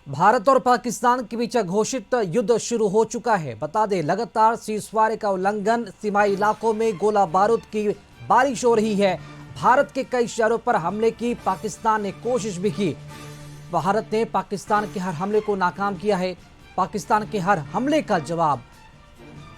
भारत और पाकिस्तान के बीच घोषित युद्ध शुरू हो चुका है। बता दें, लगातार सीजफायर का उल्लंघन, सीमाई इलाकों में गोला बारूद की बारिश हो रही है। भारत के कई शहरों पर हमले की पाकिस्तान ने कोशिश भी की। भारत ने पाकिस्तान के हर हमले को नाकाम किया है। पाकिस्तान के हर हमले का जवाब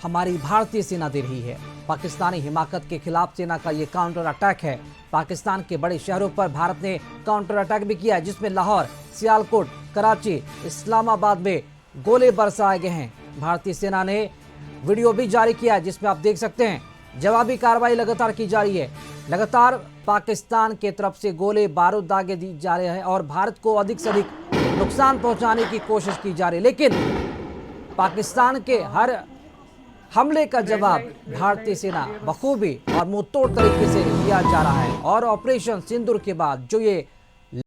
हमारी भारतीय सेना दे रही है। पाकिस्तानी हिमाकत के खिलाफ सेना का ये काउंटर अटैक है। पाकिस्तान के बड़े शहरों पर भारत ने काउंटर अटैक भी किया है, जिसमें लाहौर, सियालकोट, कराची, इस्लामाबाद में गोले बरसाए गए हैं। भारतीय सेना ने वीडियो भी जारी किया है, जिसमें आप देख सकते हैं जवाबी कार्रवाई लगातार की जा रही है। लगातार पाकिस्तान के तरफ से गोले बारूद दागे दी जा रहे हैं और भारत को अधिक से अधिक नुकसान पहुंचाने की कोशिश की जा रही है। लेकिन पाकिस्तान के हर हमले का जवाब भारतीय सेना बखूबी और मुंहतोड़ तरीके से दिया जा रहा है। और ऑपरेशन सिंदूर के बाद जो ये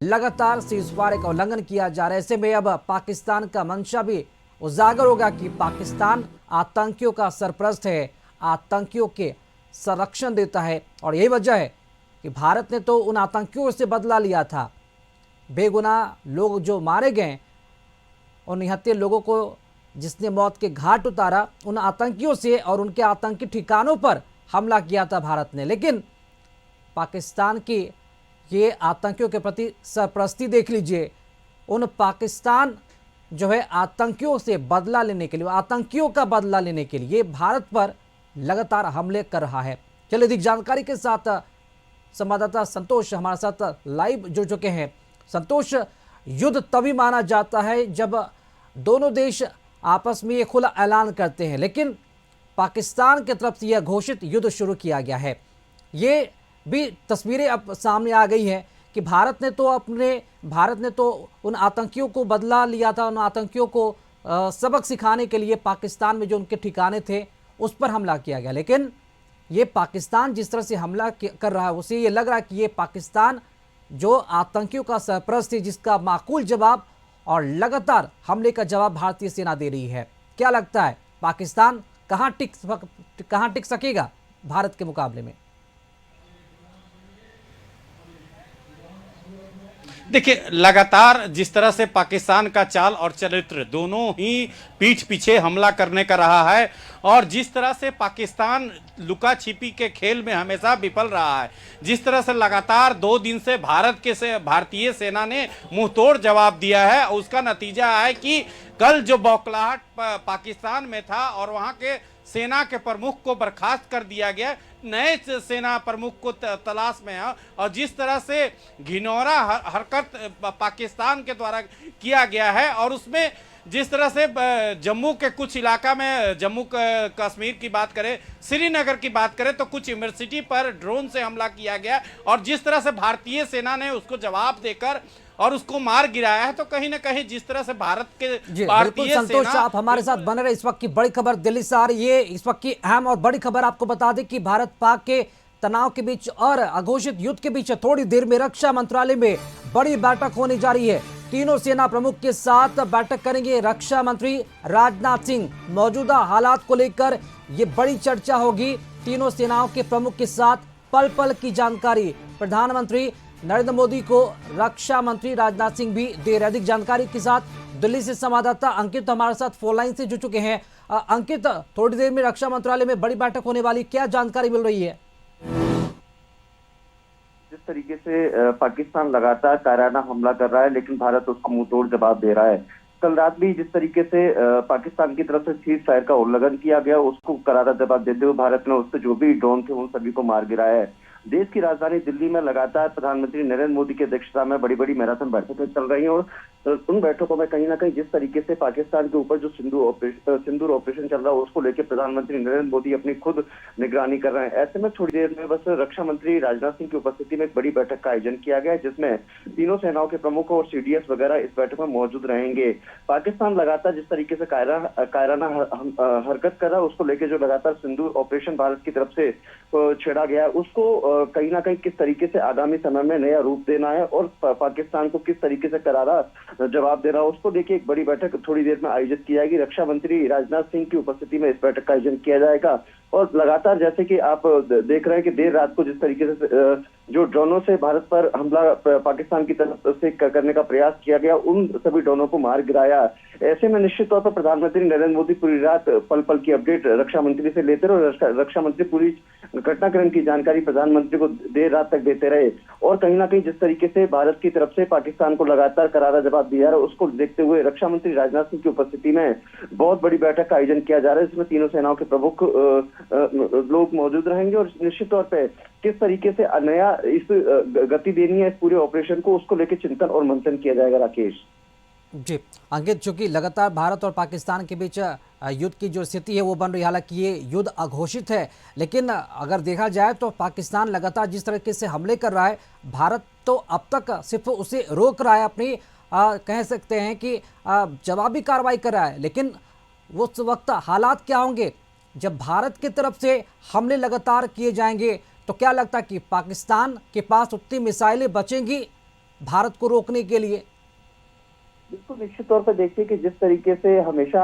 लगातार सीजफायर का उल्लंघन किया जा रहा है, ऐसे में अब पाकिस्तान का मंशा भी उजागर होगा कि पाकिस्तान आतंकियों का सरपरस्त है, आतंकियों के संरक्षण देता है। और यही वजह है कि भारत ने तो उन आतंकियों से बदला लिया था। बेगुनाह लोग जो मारे गए, उन निहत्थे लोगों को जिसने मौत के घाट उतारा, उन आतंकियों से और उनके आतंकी ठिकानों पर हमला किया था भारत ने। लेकिन पाकिस्तान की ये आतंकियों के प्रति सरपरस्ती देख लीजिए। उन पाकिस्तान जो है आतंकियों से बदला लेने के लिए, आतंकियों का बदला लेने के लिए भारत पर लगातार हमले कर रहा है। चलिए अधिक जानकारी के साथ संवाददाता संतोष हमारे साथ लाइव जुड़ चुके हैं। संतोष, युद्ध तभी माना जाता है जब दोनों देश आपस में ये खुला ऐलान करते हैं, लेकिन पाकिस्तान की तरफ से यह घोषित युद्ध शुरू किया गया है। ये भी तस्वीरें अब सामने आ गई हैं कि भारत ने तो उन आतंकियों को बदला लिया था, उन आतंकियों को सबक सिखाने के लिए पाकिस्तान में जो उनके ठिकाने थे उस पर हमला किया गया। लेकिन ये पाकिस्तान जिस तरह से हमला कर रहा है, उसे ये लग रहा है कि ये पाकिस्तान जो आतंकियों का सरपरस्त है, जिसका माकूल जवाब और लगातार हमले का जवाब भारतीय सेना दे रही है। क्या लगता है पाकिस्तान कहां टिक सकेगा भारत के मुकाबले में? देखिए, लगातार जिस तरह से पाकिस्तान का चाल और चरित्र दोनों ही पीठ पीछे हमला करने का रहा है और जिस तरह से पाकिस्तान लुका छिपी के खेल में हमेशा विफल रहा है, जिस तरह से लगातार 2 दिन से भारतीय सेना ने मुंहतोड़ जवाब दिया है, उसका नतीजा है कि कल जो बौखलाहट पाकिस्तान में था और वहां के सेना के प्रमुख को बर्खास्त कर दिया गया, नए सेना प्रमुख को तलाश में है। और जिस तरह से घिनौरा हरकत पाकिस्तान के द्वारा किया गया है और उसमें जिस तरह से जम्मू के कुछ इलाका में, जम्मू कश्मीर की बात करें, श्रीनगर की बात करें, तो कुछ यूनिवर्सिटी पर ड्रोन से हमला किया गया और जिस तरह से भारतीय सेना ने उसको जवाब देकर और उसको मार गिराया है, तो कहीं ना कहीं जिस तरह से भारत के भारतीय संतोष, आप हमारे साथ बने रहे। इस वक्त की बड़ी खबर दिल्ली से आ रही है। इस वक्त की अहम और बड़ी खबर आपको बता दें कि भारत पाक के तनाव के बीच और अघोषित युद्ध के बीच थोड़ी देर में रक्षा मंत्रालय में बड़ी बैठक होने जा रही है। तीनों सेना प्रमुख के साथ बैठक करेंगे रक्षा मंत्री राजनाथ सिंह। मौजूदा हालात को लेकर ये बड़ी चर्चा होगी। तीनों सेनाओं के प्रमुख के साथ पल पल की जानकारी प्रधानमंत्री नरेंद्र मोदी को रक्षा मंत्री राजनाथ सिंह भी दे रहे। अधिक जानकारी के साथ दिल्ली से संवाददाता अंकित हमारे साथ फोन लाइन से जुड़ चुके हैं। अंकित, थोड़ी देर में रक्षा मंत्रालय में बड़ी बैठक होने वाली, क्या जानकारी मिल रही है? जिस तरीके से पाकिस्तान लगातार कायराना हमला कर रहा है, लेकिन भारत उसको मुंहतोड़ जवाब दे रहा है। कल रात भी जिस तरीके से पाकिस्तान की तरफ से सीज फायर का उल्लंघन किया गया, उसको करारा जवाब देते हुए भारत ने उससे जो भी ड्रोन थे उन सभी को मार गिराया है। देश की राजधानी दिल्ली में लगातार प्रधानमंत्री नरेंद्र मोदी की अध्यक्षता में बड़ी बड़ी मैराथन बैठकें चल रही हैं और उन बैठकों में कहीं ना कहीं जिस तरीके से पाकिस्तान के ऊपर जो सिंदूर ऑपरेशन चल रहा है, उसको लेकर प्रधानमंत्री नरेंद्र मोदी अपनी खुद निगरानी कर रहे हैं। ऐसे में थोड़ी देर में बस रक्षा मंत्री राजनाथ सिंह की उपस्थिति में एक बड़ी बैठक का आयोजन किया गया है, जिसमें तीनों सेनाओं के प्रमुख और सीडीएस वगैरह इस बैठक में मौजूद रहेंगे। पाकिस्तान लगातार जिस तरीके से कायराना हरकत कर रहा है, उसको लेकर जो लगातार सिंदूर ऑपरेशन भारत की तरफ से छेड़ा गया है, उसको कहीं ना कहीं किस तरीके से आगामी समय में नया रूप देना है और पाकिस्तान को किस तरीके से करारा जवाब दे रहा है, उसको देखिए एक बड़ी बैठक थोड़ी देर में आयोजित की जाएगी। रक्षा मंत्री राजनाथ सिंह की उपस्थिति में इस बैठक का आयोजन किया जाएगा। और लगातार जैसे कि आप देख रहे हैं कि देर रात को जिस तरीके से जो ड्रोनों से भारत पर हमला पाकिस्तान की तरफ से करने का प्रयास किया गया, उन सभी ड्रोनों को मार गिराया। ऐसे में निश्चित तौर पर प्रधानमंत्री नरेंद्र मोदी पूरी रात पल पल की अपडेट रक्षा मंत्री से लेते रहे और रक्षा मंत्री पूरी घटनाक्रम की जानकारी प्रधानमंत्री को देर रात तक देते रहे। और कहीं ना कहीं जिस तरीके से भारत की तरफ से पाकिस्तान को लगातार करारा जवाब दिया रहा है, उसको देखते हुए रक्षा मंत्री राजनाथ सिंह की उपस्थिति में बहुत बड़ी बैठक का आयोजन किया जा रहा है, जिसमें तीनों सेनाओं के प्रमुख लोग मौजूद रहेंगे। और निश्चित तौर पर किस तरीके से नया इस गति देनी है इस पूरे ऑपरेशन को, उसको लेकर चिंतन और मंथन किया जाएगा। राकेश जी, अंकित, चूंकि लगातार भारत और पाकिस्तान के बीच युद्ध की जो स्थिति है वो बन रही है, हालांकि ये युद्ध अघोषित है, लेकिन अगर देखा जाए तो पाकिस्तान लगातार जिस तरीके से हमले कर रहा है, भारत तो अब तक सिर्फ उसे रोक रहा है, अपनी कह सकते हैं कि जवाबी कार्रवाई कर रहा है। लेकिन उस वक्त हालात क्या होंगे जब भारत की तरफ से हमले लगातार किए जाएंगे? तो क्या लगता है कि पाकिस्तान के पास उतनी मिसाइलें बचेंगी भारत को रोकने के लिए? बिल्कुल, निश्चित तौर पर देखिए कि जिस तरीके से हमेशा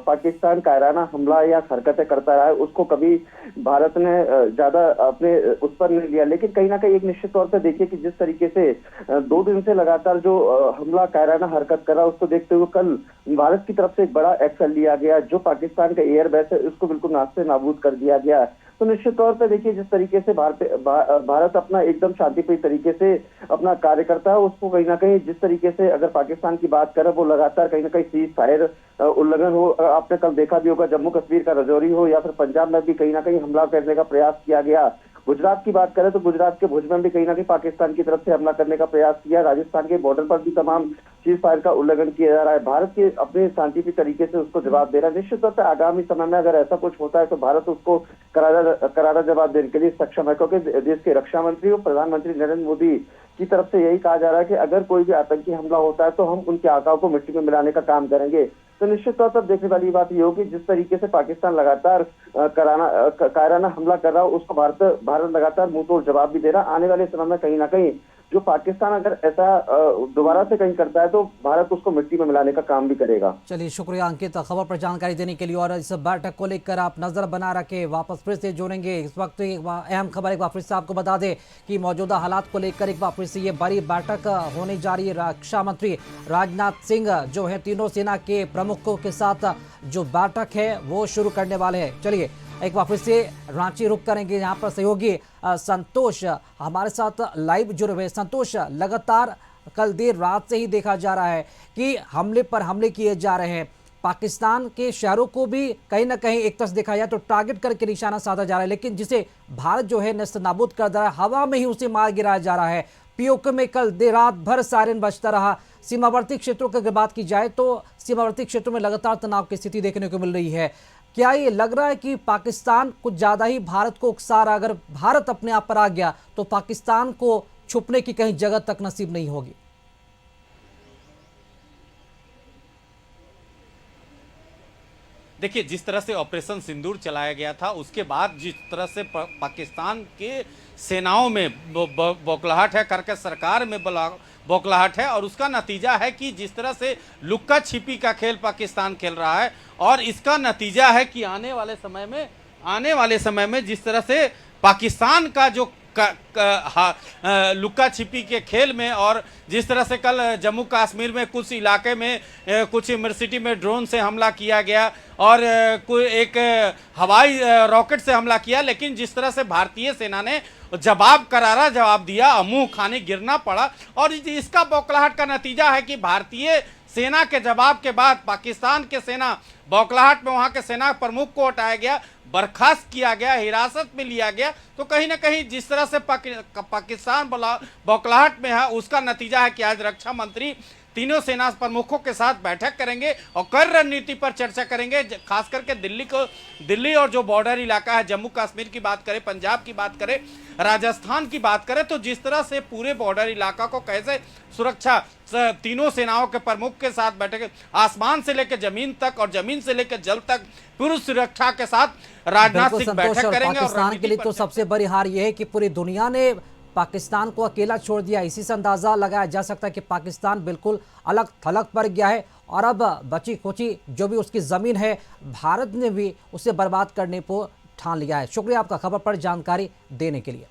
पाकिस्तान कायराना हमला या हरकतें करता रहा है, उसको कभी भारत ने ज्यादा अपने उस पर नहीं लिया। लेकिन कहीं ना कहीं एक निश्चित तौर पर देखिए कि जिस तरीके से 2 दिन से लगातार जो हमला कायराना हरकत करा, उसको देखते हुए कल भारत की तरफ से एक बड़ा एक्शन लिया गया। जो पाकिस्तान का एयरबेस है उसको बिल्कुल नास्ते नाबूद कर दिया गया। तो निश्चित तौर पर देखिए जिस तरीके से भारत अपना एकदम शांतिप्रिय तरीके से अपना कार्य करता है, उसको कहीं ना कहीं जिस तरीके से अगर पाकिस्तान की बात करें, वो लगातार कहीं ना कहीं सीज फायर उल्लंघन हो, आपने कल देखा भी होगा जम्मू कश्मीर का रजौरी हो या फिर पंजाब में भी कहीं ना कहीं हमला करने का प्रयास किया गया। गुजरात की बात करें तो गुजरात के भुज में भी कहीं ना कहीं पाकिस्तान की तरफ से हमला करने का प्रयास किया। राजस्थान के बॉर्डर पर भी तमाम सीज फायर का उल्लंघन किया जा रहा है। भारत के अपने शांतिप्रिय तरीके से उसको जवाब दे रहा है। निश्चित तौर पर आगामी समय में अगर ऐसा कुछ होता है तो भारत उसको करारा जवाब देने के लिए सक्षम है, क्योंकि देश के रक्षा मंत्री और प्रधानमंत्री नरेंद्र मोदी की तरफ से यही कहा जा रहा है कि अगर कोई भी आतंकी हमला होता है तो हम उनके आकाओं को मिट्टी में मिलाने का काम करेंगे। तो निश्चित तौर पर देखने वाली बात ये होगी, जिस तरीके से पाकिस्तान लगातार कायराना हमला कर रहा है, उसको भारत लगातार मुंह तोड़ जवाब भी दे रहा है। आने वाले समय में कहीं ना कहीं जो पाकिस्तान अगर ऐसा दोबारा से कहीं करता है तो भारत उसको मिट्टी में मिलाने का काम भी करेगा। चलिए, शुक्रिया अंकित खबर पर जानकारी देने के लिए। और इस बैठक को लेकर आप नजर बना रखे, वापस फिर से जोड़ेंगे। इस वक्त एक अहम खबर एक बार फिर से आपको बता दें कि मौजूदा हालात को लेकर एक बार फिर से ये बड़ी बैठक होने जा रही है। रक्षा मंत्री राजनाथ सिंह जो है तीनों सेना के प्रमुखों के साथ जो बैठक है वो शुरू करने वाले हैं। चलिए एक बार फिर से रांची रुक करेंगे, यहाँ पर सहयोगी संतोष हमारे साथ लाइव जुड़े हुए। संतोष, लगातार कल देर रात से ही देखा जा रहा है कि हमले पर हमले किए जा रहे हैं। पाकिस्तान के शहरों को भी कहीं ना कहीं एक तरफ देखा जाए तो टारगेट करके निशाना साधा जा रहा है, लेकिन जिसे भारत जो है नस्त नाबूद कर दे रहा है, हवा में ही उसे मार गिराया जा रहा है। पीओके में कल देर रात भर सायरन बजता रहा। सीमावर्ती क्षेत्रों की अगर बात की जाए तो सीमावर्ती क्षेत्रों में लगातार तनाव की स्थिति देखने को मिल रही है। क्या ये लग रहा है कि पाकिस्तान कुछ ज्यादा ही भारत को उकसा रहा? अगर भारत अपने आप पर आ गया तो पाकिस्तान को छुपने की कहीं जगह तक नसीब नहीं होगी। देखिए, जिस तरह से ऑपरेशन सिंदूर चलाया गया था, उसके बाद जिस तरह से पाकिस्तान के सेनाओं में बौखलाहट है, करके सरकार में बौखलाहट है, और उसका नतीजा है कि जिस तरह से लुक्का छिपी का खेल पाकिस्तान खेल रहा है, और इसका नतीजा है कि आने वाले समय में जिस तरह से पाकिस्तान का जो लुक्का छिपी के खेल में, और जिस तरह से कल जम्मू कश्मीर में कुछ इलाके में कुछ यूनिवर्सिटी में ड्रोन से हमला किया गया और कोई एक हवाई रॉकेट से हमला किया, लेकिन जिस तरह से भारतीय सेना ने करारा जवाब दिया, मुंह खाने गिरना पड़ा। और इसका बौखलाहट का नतीजा है कि भारतीय सेना के जवाब के बाद पाकिस्तान के सेना बौखलाहट में वहां के सेना प्रमुख को हटाया गया, बर्खास्त किया गया, हिरासत में लिया गया। तो कहीं ना कहीं जिस तरह से पाकिस्तान बौखलाहट में है, उसका नतीजा है कि आज रक्षा मंत्री तीनों सेना प्रमुखों के साथ बैठक करेंगे और कर रणनीति पर चर्चा करेंगे। खास करके दिल्ली और जो बॉर्डर इलाका है, जम्मू कश्मीर की बात करें, पंजाब की बात करें, राजस्थान की बात करें, तो जिस तरह से पूरे बॉर्डर इलाका को कैसे सुरक्षा तीनों सेनाओं के प्रमुख के साथ बैठक, आसमान से लेकर जमीन तक और जमीन से लेकर जल तक पूरी सुरक्षा के साथ राजनाथ सिंह बैठक करेंगे। पाकिस्तान के लिए तो सबसे बड़ी हार यह है कि पूरी दुनिया ने पाकिस्तान को अकेला छोड़ दिया। इसी से अंदाजा लगाया जा सकता है कि पाकिस्तान बिल्कुल अलग थलग पड़ गया है और अब बची खुची जो भी उसकी जमीन है, भारत ने भी उसे बर्बाद करने को ठान लिया है। शुक्रिया आपका खबर पर जानकारी देने के लिए।